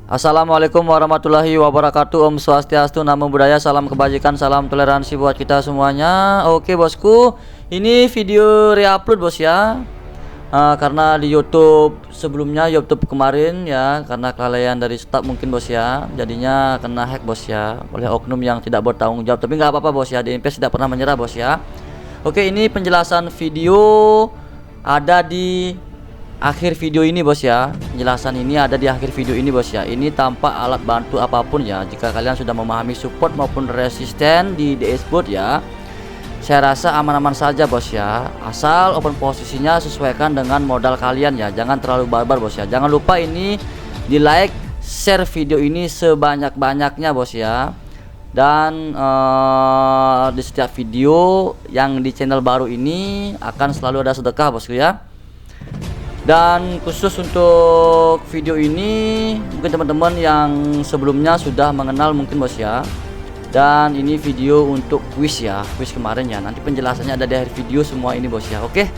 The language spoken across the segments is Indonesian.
Assalamualaikum warahmatullahi wabarakatuh. Om Swastiastu, Namo Buddhaya, salam kebajikan, salam toleransi buat kita semuanya. Oke bosku, ini video reupload bos ya. Karena di YouTube sebelumnya, YouTube kemarin ya, karena kelalaian dari staf mungkin bos ya, jadinya kena hack bos ya, oleh oknum yang tidak bertanggung jawab. Tapi nggak apa-apa bos ya, DNP tidak pernah menyerah bos ya. Oke, ini penjelasan video ada di akhir video ini bos ya. Penjelasan ini ada di akhir video ini bos ya. Ini tanpa alat bantu apapun ya. Jika kalian sudah memahami support maupun resisten di DS Boot ya, saya rasa aman-aman saja bos ya. Asal open posisinya sesuaikan dengan modal kalian ya. Jangan terlalu barbar bos ya. Jangan lupa ini di like, share video ini sebanyak-banyaknya bos ya. Dan di setiap video yang di channel baru ini akan selalu ada sedekah bosku ya. Dan khusus untuk video ini, mungkin teman-teman yang sebelumnya sudah mengenal mungkin bos ya. Dan ini video untuk quiz ya, quiz kemarin ya. Nanti penjelasannya ada di akhir video semua ini bos ya. Oke.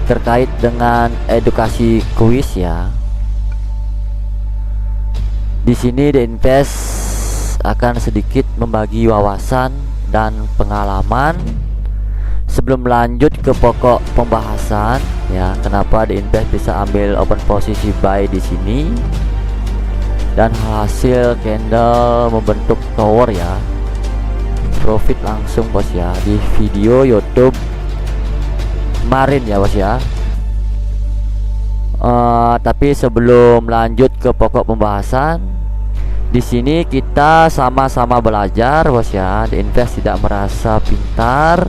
terkait dengan edukasi kuis ya. Di sini The Invest akan sedikit membagi wawasan dan pengalaman sebelum lanjut ke pokok pembahasan ya. Kenapa The Invest bisa ambil open posisi buy di sini dan hasil candle membentuk tower ya. Profit langsung bos ya di video YouTube kemarin ya bos ya. Tapi sebelum lanjut ke pokok pembahasan, di sini kita sama-sama belajar bos ya. The Invest tidak merasa pintar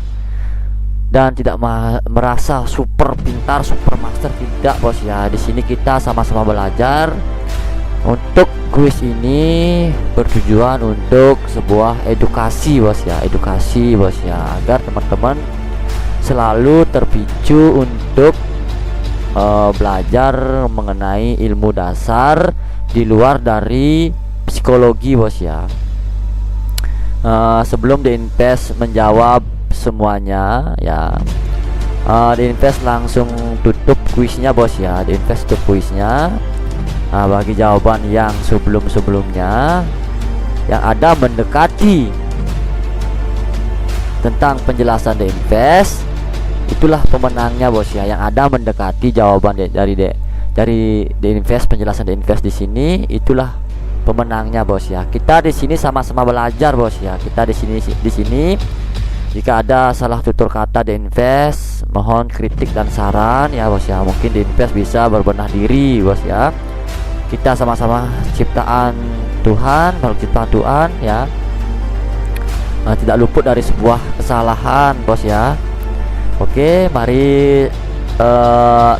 dan tidak merasa super pintar, super master, tidak bos ya. Di sini kita sama-sama belajar. Untuk kuis ini bertujuan untuk sebuah edukasi bos ya, edukasi bos ya, agar teman-teman selalu terpicu untuk belajar mengenai ilmu dasar di luar dari psikologi bos ya. Sebelum The Invest menjawab semuanya ya, The Invest langsung tutup kuisnya bos ya. The Invest tutup kuisnya. Bagi jawaban yang sebelum-sebelumnya yang ada mendekati tentang penjelasan The Invest, itulah pemenangnya bos ya. Yang ada mendekati jawaban dari The Invest, penjelasan The Invest di sini, itulah pemenangnya bos ya. Kita di sini sama-sama belajar bos ya. Kita di sini jika ada salah tutur kata The Invest, mohon kritik dan saran ya bos ya. Mungkin The Invest bisa berbenah diri bos ya. Kita sama-sama ciptaan Tuhan, makhluk ciptaan Tuhan ya. Tidak luput dari sebuah kesalahan bos ya. Oke, mari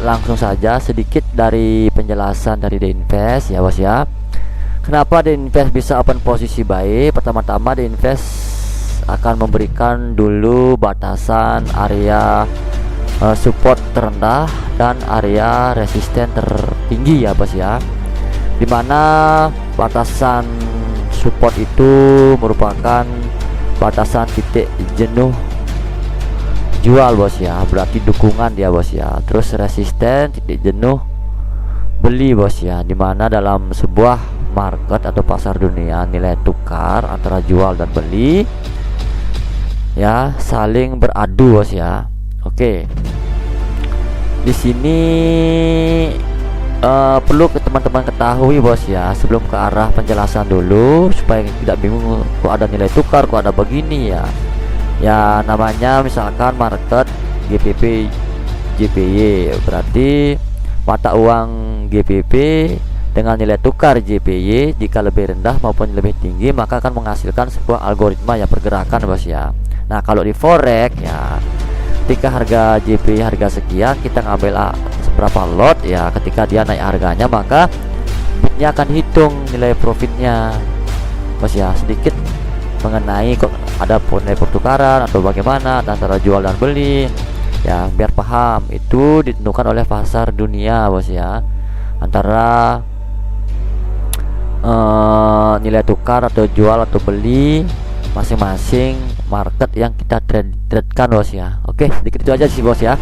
langsung saja sedikit dari penjelasan dari The Invest ya bos ya. Kenapa The Invest bisa open posisi buy? Pertama-tama The Invest akan memberikan dulu batasan area support terendah dan area resisten tertinggi ya bos ya. Dimana batasan support itu merupakan batasan titik jenuh jual bos ya, berarti dukungan dia bos ya. Terus resisten titik jenuh beli bos ya, dimana dalam sebuah market atau pasar dunia nilai tukar antara jual dan beli ya saling beradu bos ya. Oke, di sini perlu teman-teman ketahui bos ya, sebelum ke arah penjelasan dulu supaya tidak bingung kok ada nilai tukar, kok ada begini ya. Ya namanya misalkan market GBP JPY, berarti mata uang GBP dengan nilai tukar JPY jika lebih rendah maupun lebih tinggi maka akan menghasilkan sebuah algoritma ya pergerakan bos ya. Nah kalau di forex ya, ketika harga JPY harga sekian, kita ngambil berapa lot ya, ketika dia naik harganya maka bitnya akan hitung nilai profitnya bos ya, sedikit mengenai kok ada nilai pertukaran atau bagaimana antara jual dan beli ya, biar paham. Itu ditentukan oleh pasar dunia bos ya, antara nilai tukar atau jual atau beli masing-masing market yang kita tradekan bos ya. Oke, sedikit itu aja sih bos ya.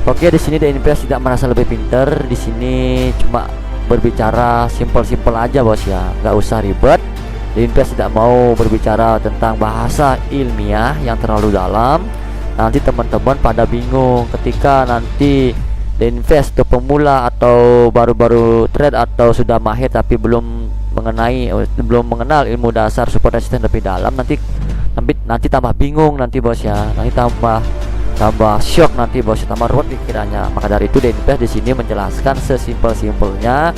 Oke, di sini The Invest tidak merasa lebih pinter. Di sini cuma berbicara simpel-simpel aja bos ya, nggak usah ribet. The Invest tidak mau berbicara tentang bahasa ilmiah yang terlalu dalam. Nanti teman-teman pada bingung ketika nanti The Invest ke pemula atau baru-baru trade atau sudah mahir tapi belum mengenal ilmu dasar support resistance lebih dalam, nanti tambah bingung nanti bos ya, nanti tambah shock nanti bos, tambah ruwet pikirannya. Maka dari itu The Invest di sini menjelaskan sesimpel-simpelnya.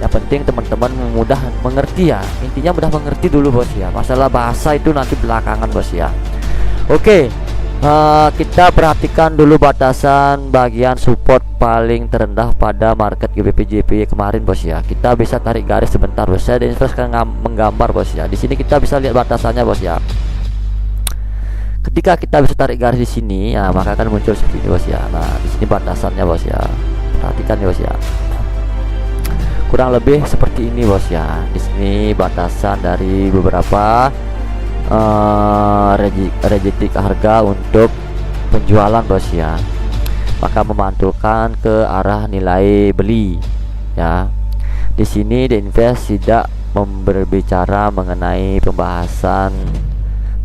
Yang penting teman-teman mudah mengerti ya, intinya mudah mengerti dulu bos ya. Masalah bahasa itu nanti belakangan bos ya. Oke, kita perhatikan dulu batasan bagian support paling terendah pada market GBP JPY kemarin bos ya. Kita bisa tarik garis sebentar bos ya. The Invest akan menggambar bos ya. Di sini kita bisa lihat batasannya bos ya. Ketika kita bisa tarik garis di sini, ya maka akan muncul seperti ini bos ya. Nah, di sini batasannya bos ya. Perhatikan ya bos ya. Kurang lebih seperti ini bos ya. Di sini batasan dari beberapa rejected harga untuk penjualan bos ya. maka memantulkan ke arah nilai beli ya. Di sini The Invest tidak berbicara mengenai pembahasan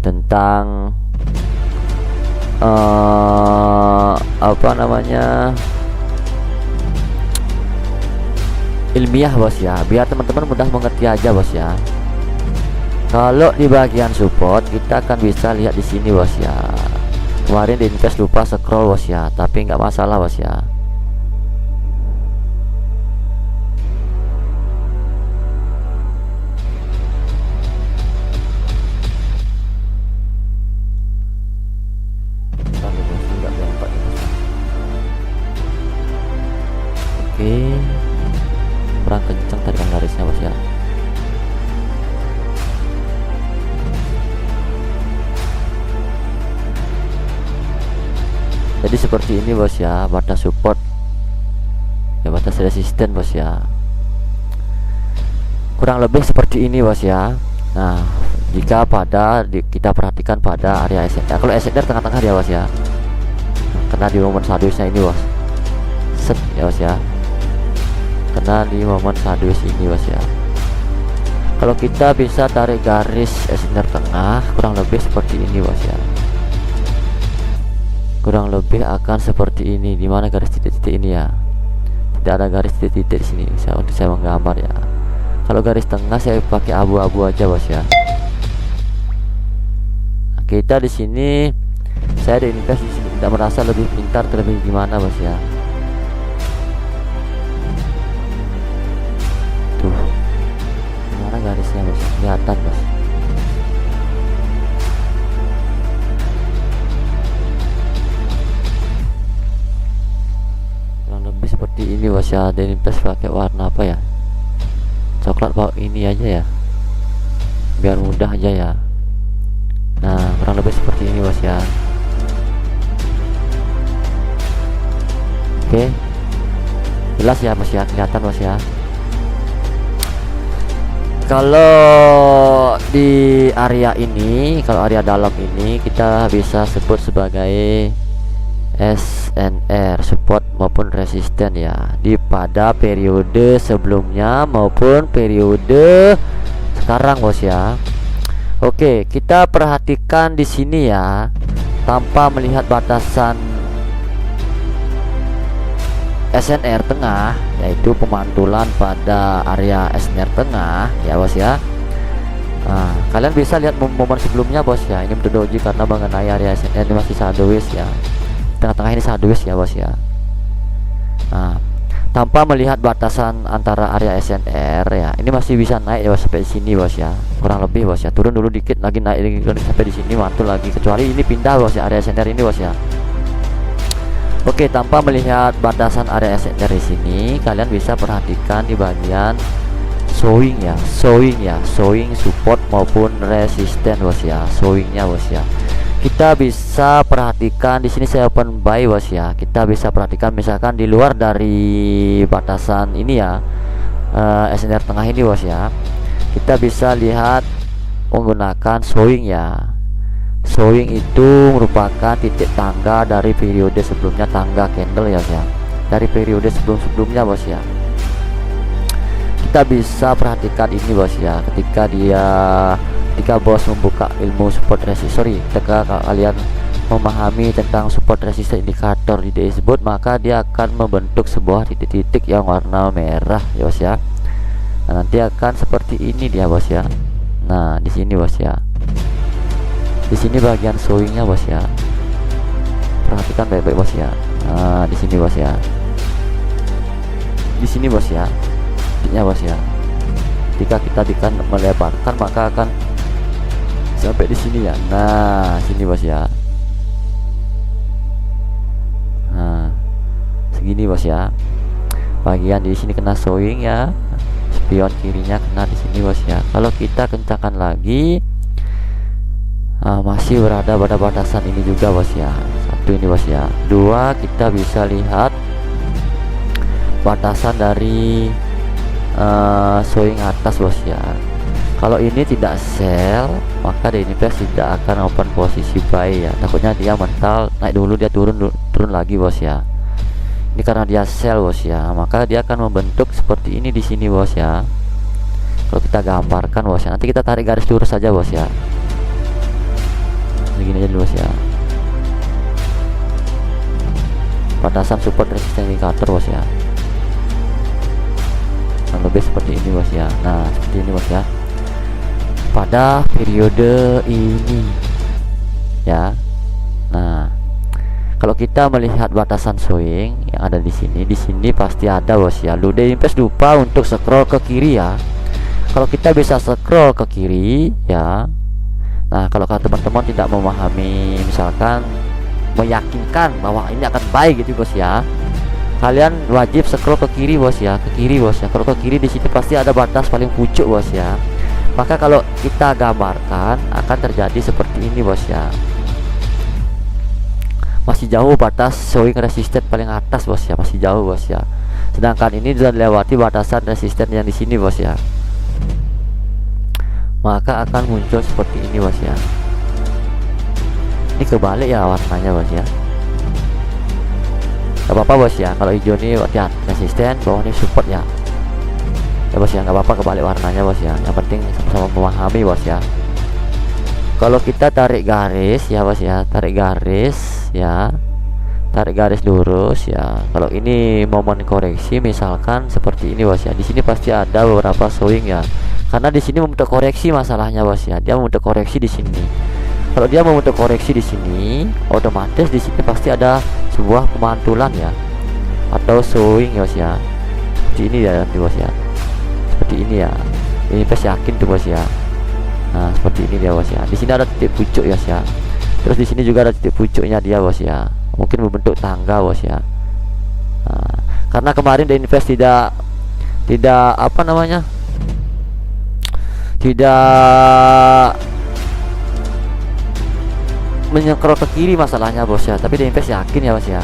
tentang apa namanya, ilmiah bos ya, biar teman-teman mudah mengerti aja bos ya. Kalau di bagian support kita akan bisa lihat di sini bos ya. Kemarin di Invest lupa scroll bos ya, tapi nggak masalah bos ya. Oke, kurang kencang tarikan garisnya bos ya. Jadi seperti ini bos ya, batas support ya, batas resisten bos ya, kurang lebih seperti ini bos ya. Nah, jika kita perhatikan pada area SNR, kalau SNR tengah-tengah dia bos ya, kena di momen sideways-nya ini bos, set ya bos ya, kena di momen sideways ini bos ya. Kalau kita bisa tarik garis SNR tengah, kurang lebih seperti ini bos ya, kurang lebih akan seperti ini. Dimana garis titik-titik ini ya, tidak ada garis titik-titik di sini untuk saya menggambar ya. Kalau garis tengah saya pakai abu-abu aja bos ya. Nah, kita di sini, saya di Invest di sini tidak merasa lebih pintar terlebih gimana bos ya. Tuh, mana garisnya bos, kelihatan bos. Kurang lebih seperti ini bos ya. Dan Invest pakai warna apa ya, coklat bawah ini aja ya, biar mudah aja ya. Nah, kurang lebih seperti ini bos ya. Oke, jelas ya bos ya, kelihatan bos ya. Kalau di area ini, kalau area dalam ini kita bisa sebut sebagai SNR, support maupun resisten ya, di pada periode sebelumnya maupun periode sekarang bos ya. Oke, kita perhatikan di sini ya, tanpa melihat batasan SNR tengah, yaitu pemantulan pada area SNR tengah ya bos ya. Nah, kalian bisa lihat momen sebelumnya bos ya. Ini metode uji karena mengenai area SNR ini masih sideways ya, tengah-tengah ini sideways ya bos ya. Nah, tanpa melihat batasan antara area SNR ya, ini masih bisa naik ya bos, sampai sini bos ya, kurang lebih bos ya. Turun dulu dikit lagi, naik lagi sampai di sini, mantul lagi, kecuali ini pindah bos ya, area SNR ini bos ya. Oke, tanpa melihat batasan area SNR di sini, kalian bisa perhatikan di bagian showing ya, showing support maupun resisten bos ya, showingnya bos ya. Kita bisa perhatikan di sini saya open buy bos ya. Kita bisa perhatikan misalkan di luar dari batasan ini ya, SNR tengah ini bos ya, kita bisa lihat menggunakan showing ya. Showing itu merupakan titik tangga dari periode sebelumnya, tangga candle ya bos ya, dari periode sebelumnya bos ya. Kita bisa perhatikan ini bos ya, ketika bos membuka ilmu support resistance, ketika kalian memahami tentang support resistance indikator di tersebut, maka dia akan membentuk sebuah titik-titik yang warna merah ya bos ya. Nah, nanti akan seperti ini dia bos ya. Nah, di sini bos ya, di sini bagian showingnya bos ya, perhatikan baik-baik bos ya. Nah, di sini bos ya, di sini bos ya, titiknya bos ya. Jika kita melebarkan maka akan sampai di sini ya. Nah, sini bos ya. Nah, segini bos ya. Bagian di sini kena showing ya, spion kirinya kena di sini bos ya. Kalau kita kencangkan lagi, masih berada pada batasan ini juga bos ya. Satu ini bos ya. Dua, kita bisa lihat batasan dari showing atas bos ya. Kalau ini tidak sell, maka di Invest tidak akan open posisi buy ya. Takutnya dia mental naik dulu, dia turun lagi bos ya. Ini karena dia sel bos ya, maka dia akan membentuk seperti ini di sini bos ya. Kalau kita gambarkan bos ya, nanti kita tarik garis lurus saja bos ya, begini aja dulu bos ya. Batasan support resistance indikator bos ya, yang lebih seperti ini bos ya. Nah seperti ini bos ya, pada periode ini ya. Nah kalau kita melihat batasan swing yang ada di sini pasti ada bos ya. Lu Invest lupa untuk scroll ke kiri ya. Kalau kita bisa scroll ke kiri ya. Nah kalau teman-teman tidak memahami, misalkan meyakinkan bahwa ini akan baik gitu bos ya, kalian wajib scroll ke kiri bos ya, ke kiri bos ya. Kalau ke kiri di sini pasti ada batas paling pucuk bos ya. Maka kalau kita gambarkan akan terjadi seperti ini bos ya. Masih jauh batas swing resisten paling atas bos ya, masih jauh bos ya. Sedangkan ini sudah lewati batasan resisten yang di sini bos ya. Maka akan muncul seperti ini bos ya. Ini kebalik ya warnanya bos ya. Gak apa-apa bos ya, kalau hijau ini ya resisten, bawah ini support ya. Ya bos ya, nggak apa-apa kebalik warnanya bos ya. Yang penting sama-sama memahami bos ya. Kalau kita tarik garis ya bos ya, tarik garis ya, tarik garis lurus ya. Kalau ini momen koreksi misalkan seperti ini bos ya, di sini pasti ada beberapa swing ya. Karena di sini membentuk koreksi masalahnya bos ya, dia membentuk koreksi di sini. Kalau dia membentuk koreksi di sini, otomatis di sini pasti ada sebuah pemantulan ya, atau swing ya bos ya. Seperti ini ya nanti bos ya, seperti ini ya. Ini pasti yakin tuh bos ya. Nah seperti ini dia bos ya. Di sini ada titik pucuk ya bos ya. Terus di sini juga ada titik pucuknya dia bos ya. Mungkin membentuk tangga bos ya. Nah, karena kemarin The Invest tidak apa namanya, tidak menyekrol ke kiri masalahnya bos ya. Tapi The Invest yakin ya bos ya,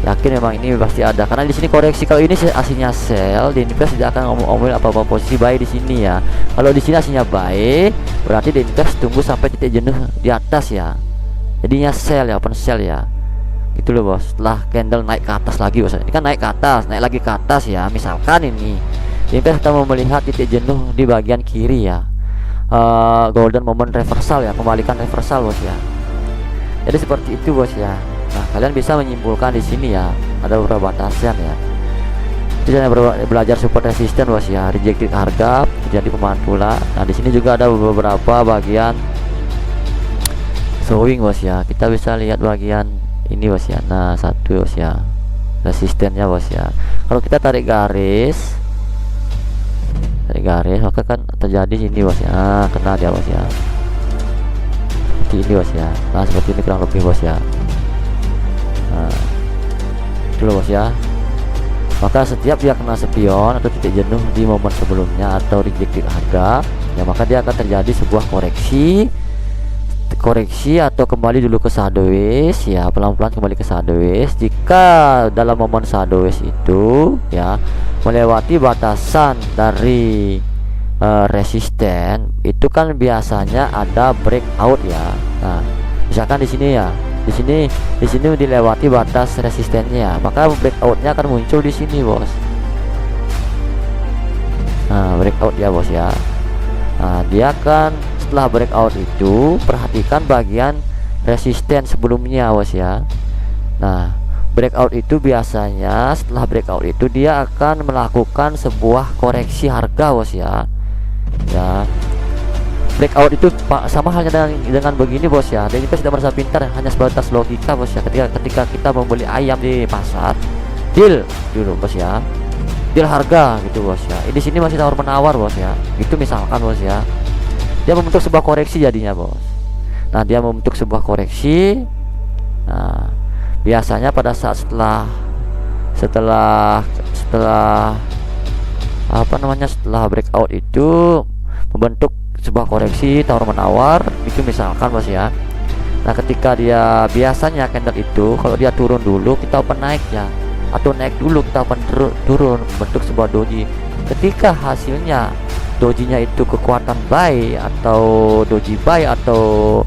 yakin memang ini pasti ada. Karena di sini koreksi, kalau ini aslinya sell, The Invest tidak akan ngomong apa-apa posisi buy di sini ya. Kalau di sini aslinya buy, berarti The Invest tunggu sampai titik jenuh di atas ya. Jadinya sell ya, open sell ya. Gitu loh bos. Setelah candle naik ke atas lagi bos. Ini kan naik ke atas, naik lagi ke atas ya. Misalkan ini The Invest kita mau melihat titik jenuh di bagian kiri ya. Golden moment reversal ya, kembalikan reversal bos ya. Jadi seperti itu bos ya. Nah kalian bisa menyimpulkan di sini ya, ada beberapa batasan ya. Itu jangan belajar support resisten bos ya, rejected harga, terjadi pemantulan. Nah di sini juga ada beberapa bagian swing bos ya. Kita bisa lihat bagian ini bos ya. Nah satu bos ya, resistennya bos ya. Kalau kita tarik garis maka kan terjadi sini bos ya. Nah, kena dia bos ya, seperti ini bos ya. Nah seperti ini kurang lebih bos ya. Nah itu loh bos ya. Maka setiap dia kena spion atau titik jenuh di momen sebelumnya atau rejected harga ya, maka dia akan terjadi sebuah koreksi atau kembali dulu ke sideways ya, pelan-pelan kembali ke sideways. Jika dalam momen sideways itu ya melewati batasan dari resisten, itu kan biasanya ada breakout ya. Nah misalkan di sini ya, di sini dilewati batas resistennya, maka breakoutnya akan muncul di sini bos. Nah breakout ya bos ya. Nah dia akan, setelah breakout itu perhatikan bagian resisten sebelumnya bos ya. Nah breakout itu biasanya, setelah breakout itu dia akan melakukan sebuah koreksi harga bos ya. Ya breakout itu sama halnya dengan begini bos ya. Dan kita tidak merasa pintar, hanya sebatas logika bos ya. Ketika kita membeli ayam di pasar, deal dulu bos ya, deal harga gitu bos ya. Di sini masih tawar menawar bos ya, itu misalkan bos ya. Dia membentuk sebuah koreksi jadinya bos. Nah dia membentuk sebuah koreksi. Nah biasanya pada saat setelah apa namanya, setelah breakout itu membentuk sebuah koreksi tawar menawar itu misalkan bos ya. Nah ketika dia biasanya candle itu kalau dia turun dulu kita open naik ya, atau naik dulu kita open turun, bentuk sebuah doji. Ketika hasilnya dojinya itu kekuatan buy atau doji buy atau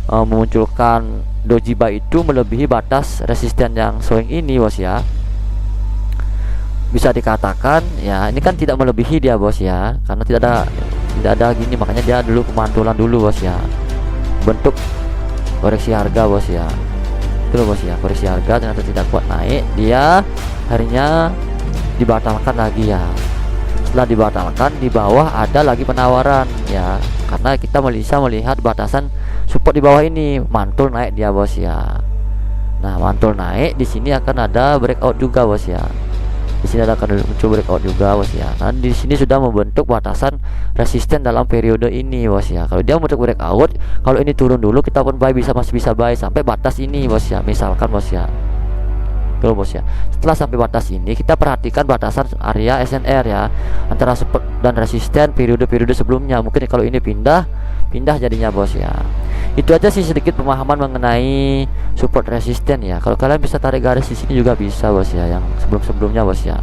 memunculkan doji buy itu melebihi batas resisten yang swing ini bos ya. bisa dikatakan ya ini kan tidak melebihi dia bos ya, karena tidak ada gini, makanya dia dulu pemantulan dulu bos ya, bentuk koreksi harga bos ya. Itu loh bos ya, koreksi harga ternyata tidak kuat naik, dia harinya dibatalkan lagi ya. Setelah dibatalkan, di bawah ada lagi penawaran ya, karena kita bisa melihat batasan support di bawah ini, mantul naik dia bos ya. Nah mantul naik di sini akan ada breakout juga bos ya. Di sini ada akan muncul breakout juga bos ya. Nah di sini sudah membentuk batasan resisten dalam periode ini bos ya. Kalau dia membentuk breakout, kalau ini turun dulu kita pun buy, masih bisa buy sampai batas ini bos ya, misalkan bos ya. Tuh bos ya. Setelah sampai batas ini, kita perhatikan batasan area SNR ya, antara support dan resisten periode-periode sebelumnya. Mungkin kalau ini pindah jadinya bos ya. Itu aja sih sedikit pemahaman mengenai support resisten ya. Kalau kalian bisa tarik garis di sini juga bisa bos ya, yang sebelum-sebelumnya bos ya.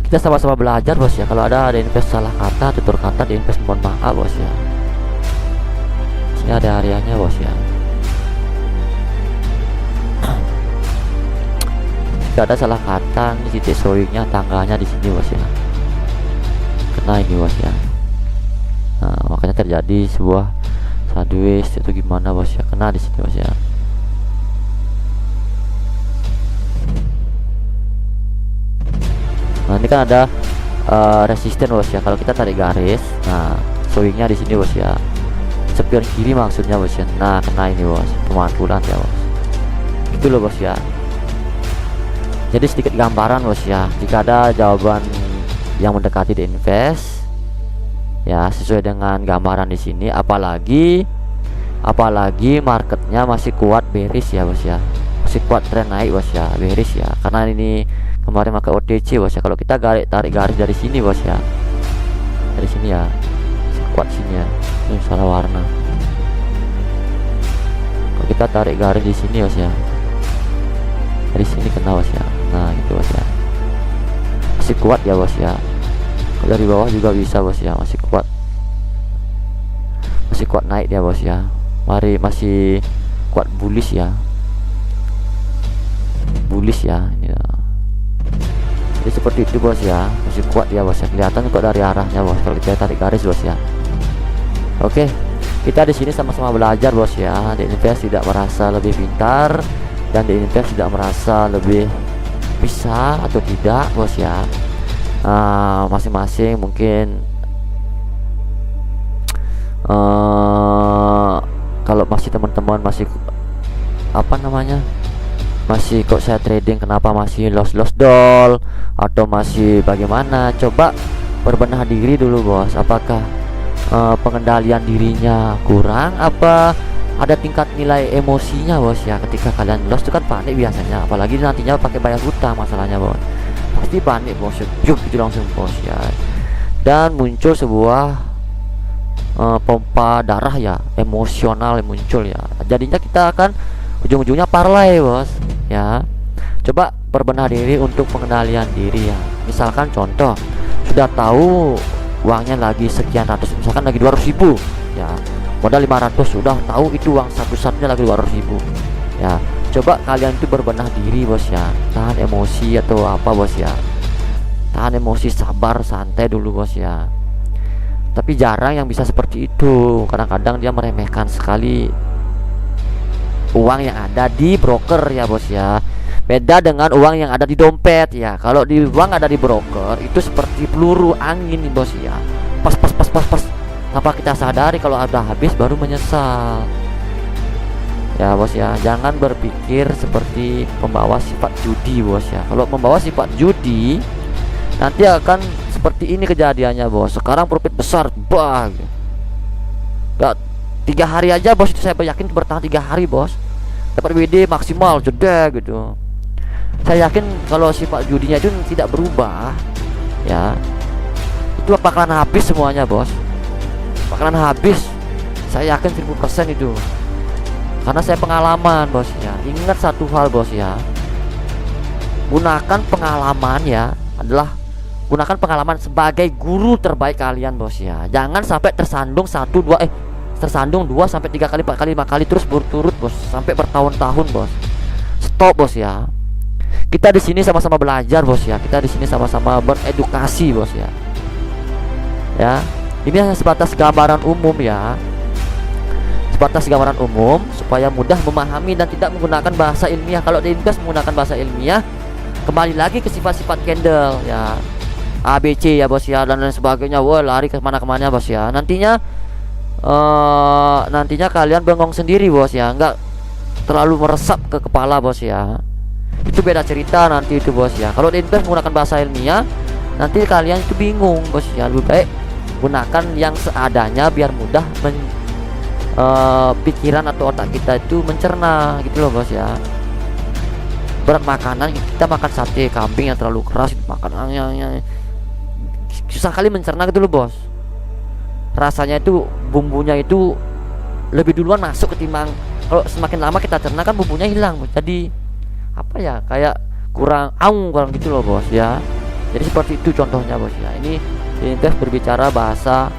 Kita sama-sama belajar bos ya. Kalau ada invest salah kata, tutur kata di invest, mohon maaf bos ya. Sini ada areanya bos ya. Jika ada salah kata, ini titik showingnya, tangganya di sini bos ya. Kena ini bos ya. Nah, makanya terjadi sebuah sideways itu gimana bos ya, kena di sini bos ya. Nah ini kan ada resisten bos ya. Kalau kita tarik garis, nah showingnya di sini bos ya, spion kiri maksudnya bos ya. Nah kena ini bos, pemantulan ya bos. Itu loh bos ya. Jadi sedikit gambaran bos ya, jika ada jawaban yang mendekati di invest ya sesuai dengan gambaran di sini, apalagi marketnya masih kuat bearish ya bos ya, masih kuat tren naik bos ya, bearish ya, karena ini kemarin pakai OTC bos ya. Kalau kita tarik garis dari sini bos ya, dari sini ya, kuat sini ya, ini salah warna. Kalau kita tarik garis di sini bos ya, dari sini kena bos ya. Nah gitu bos ya, masih kuat ya bos ya. Kalau dari bawah juga bisa bos ya, masih kuat naik dia bos ya. Mari masih kuat bullish ya, ini ya. Jadi seperti itu bos ya, masih kuat ya bos ya, kelihatan kok dari arahnya bos kalau kita tarik garis bos ya. Oke, kita di sini sama-sama belajar bos ya. Di invest tidak merasa lebih pintar, dan di invest tidak merasa lebih bisa atau tidak bos ya. Masing-masing mungkin kalau masih teman-teman masih masih kok saya trading, kenapa masih loss doll atau masih bagaimana, coba berbenah diri dulu bos. Apakah pengendalian dirinya kurang, apa ada tingkat nilai emosinya bos ya. Ketika kalian loss itu kan panik biasanya, apalagi nantinya pakai bayar hutang, masalahnya bos pasti panik bos, juk gitu langsung bos ya, dan muncul sebuah pompa darah ya, emosional yang muncul ya. Jadinya kita akan ujung-ujungnya parlay bos ya. Coba berbenah diri untuk pengendalian diri ya. Misalkan contoh, sudah tahu uangnya lagi sekian ratus, misalkan lagi 200.000 ya, modal 500, sudah tahu itu uang satu-satunya lagi 200.000 ya. Coba kalian itu berbenah diri bos ya, tahan emosi atau apa bos ya, tahan emosi, sabar, santai dulu bos ya. Tapi jarang yang bisa seperti itu. Kadang-kadang dia meremehkan sekali uang yang ada di broker ya bos ya. Beda dengan uang yang ada di dompet ya. Kalau di uang ada di broker itu seperti peluru angin nih bos ya, pas tanpa kita sadari, kalau ada habis baru menyesal ya bos ya. Jangan berpikir seperti pembawa sifat judi bos ya. Kalau membawa sifat judi nanti akan seperti ini kejadiannya bos. Sekarang profit besar, bah, ya, 3 hari aja bos, itu saya yakin bertahan 3 hari bos, dapat WD maksimal jeda gitu. Saya yakin kalau sifat judinya itu tidak berubah ya, itu bakalan habis semuanya bos, bakalan habis. Saya yakin 1000% itu, karena saya pengalaman bos ya. Ingat satu hal bos ya, gunakan pengalaman ya, gunakan pengalaman sebagai guru terbaik kalian bos ya. Jangan sampai tersandung 2 sampai 3 kali, 4 kali, 5 kali terus berturut bos, sampai bertahun-tahun bos. Stop bos ya. Kita di sini sama-sama belajar bos ya. Kita di sini sama-sama beredukasi bos ya. Ya, ini hanya sebatas gambaran umum ya. Sebatas gambaran umum supaya mudah memahami dan tidak menggunakan bahasa ilmiah. Kalau di invest menggunakan bahasa ilmiah, kembali lagi ke sifat-sifat candle ya. ABC ya bos ya, dan lain sebagainya. Wah, lari ke mana-kemana bos ya. Nantinya kalian bengong sendiri bos ya, nggak terlalu meresap ke kepala bos ya. Itu beda cerita nanti itu bos ya. Kalau di invest menggunakan bahasa ilmiah, nanti kalian itu bingung bos ya. Lebih baik gunakan yang seadanya biar mudah pikiran atau otak kita itu mencerna gitu loh bos ya. Berat makanan, kita makan sate kambing yang terlalu keras, makanannya susah kali mencerna gitu loh bos. Rasanya itu, bumbunya itu lebih duluan masuk ketimbang kalau semakin lama kita cerna kan bumbunya hilang. Jadi apa ya, kayak kurang gitu loh bos ya. Jadi seperti itu contohnya bos ya. Ini invest berbicara bahasa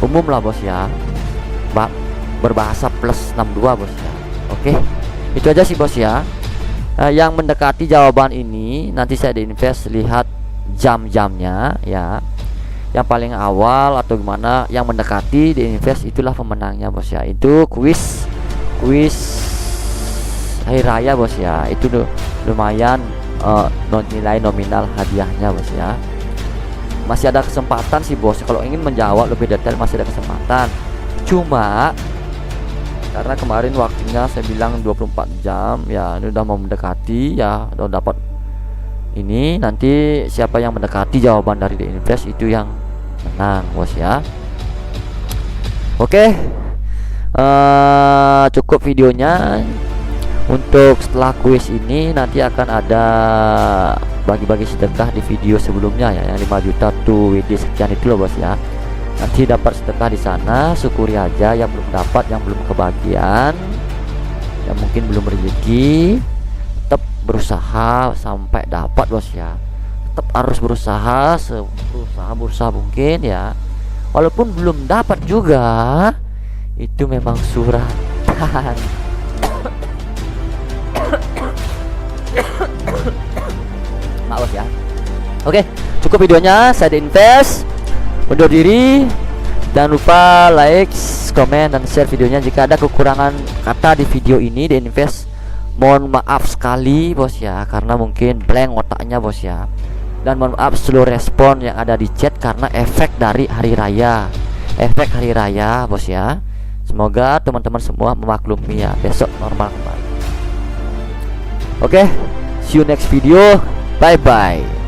umum lah bos ya, berbahasa plus 62 bos ya. Oke, itu aja sih bos ya. Yang mendekati jawaban ini nanti saya di invest lihat jam-jamnya ya. Yang paling awal atau gimana yang mendekati di invest itulah pemenangnya bos ya. Itu kuis hari raya bos ya. Itu lumayan nilai nominal hadiahnya bos ya. Masih ada kesempatan sih bos, kalau ingin menjawab lebih detail masih ada kesempatan. Cuma karena kemarin waktunya saya bilang 24 jam ya, ini udah mau mendekati ya, udah dapat ini. Nanti siapa yang mendekati jawaban dari The Invest itu yang menang bos ya. Oke, cukup videonya. Untuk setelah kuis ini nanti akan ada bagi-bagi sedekah di video sebelumnya ya, yang 5 juta tuh WD sekian itu loh bos ya. Nanti dapat sedekah di sana, syukuri aja. Yang belum dapat, yang belum kebagian, yang mungkin belum rezeki, tetap berusaha sampai dapat bos ya. Tetap harus berusaha berusaha mungkin ya. Walaupun belum dapat juga, itu memang suratan. Maaf ya. Oke, cukup videonya. Saya The Invest undur diri. Jangan lupa like, komen, dan share videonya. Jika ada kekurangan kata di video ini The Invest mohon maaf sekali bos ya, karena mungkin blank otaknya bos ya. Dan mohon maaf slow respon yang ada di chat karena efek dari hari raya. Efek hari raya bos ya. Semoga teman-teman semua memaklumi ya. Besok normal kembali. Oke, see you next video. Bye bye.